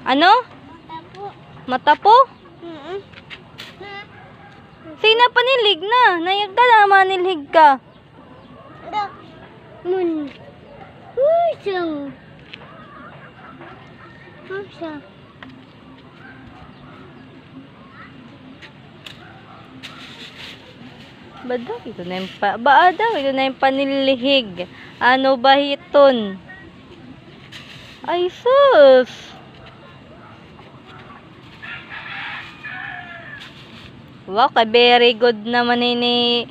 Ano? Mata po? Sina panilig na. Nayag ka na, manilhig ka. Mun. Uy, siya. Siya. Badaw, ito na yung ito na yung panilihig. Ano ba hiton? Ay, sus! Wow, very good naman ini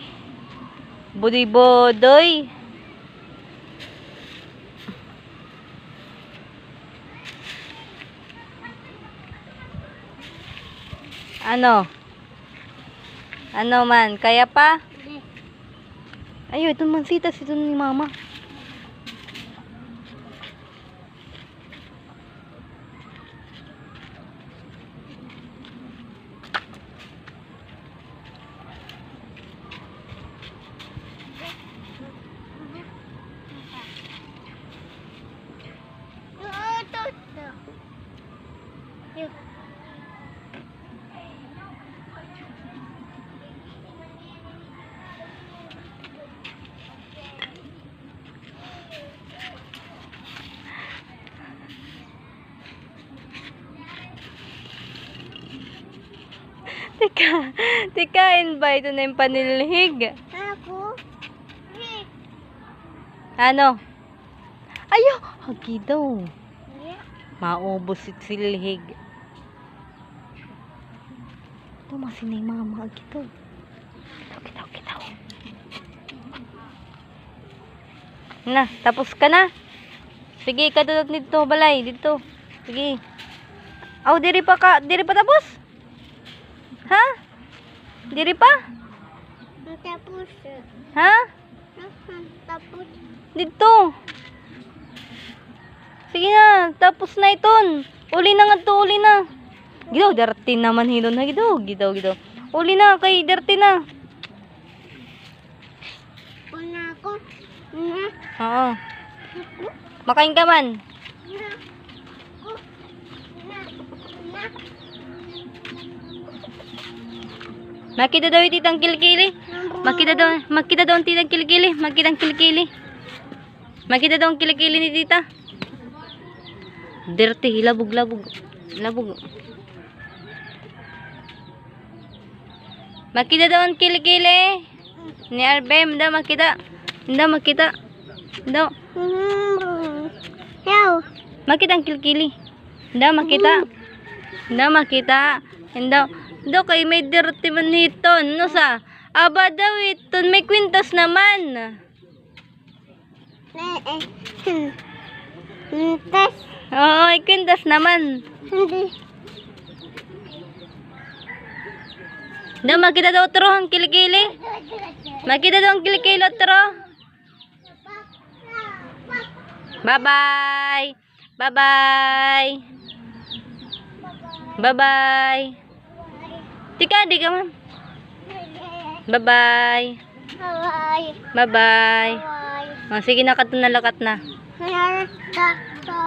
Budibodoy. Ano? Ano man? Kaya pa? Ayun, ito man sitas. Ito ni mama. Tikain ba? Ito na yung panilhig. Ako? Ano? Ayo! Hagi daw. Maubos silhig. Ito masinay mama. Hagi daw. Kitaw. Na, tapos ka na. Sige, kadudot dito, balay. Dito. Sige. Aw, diri pa tapos? Ha? Diri pa? Tapos. Ha? Tapos. Dito. Sige na, tapos na iton. Uli na nga to, uli na. Gidaw, dirty naman hilon na gidaw. Uli na, kay dirty na. Puna ako. Oo. Makain ka man. Makita daw ititang kilikili. Makita daw ang titang kilikili. Makita daw ang kilikili ni tita. Dirty, labog. Makita daw ang kilikili. Ni Arbem, daw makita. Daw. Makita ang kilikili. Daw makita. Daw kay may dirty man hiton. No sa? Aba daw iton. May kwintas naman. Oo, may kwintas naman. Daw makita daw otro ang kilikili. Makita daw ang kilikili otro. Bye-bye. Tika, di ka man. Bye-bye. Bye. Oh, sige na, lakat na.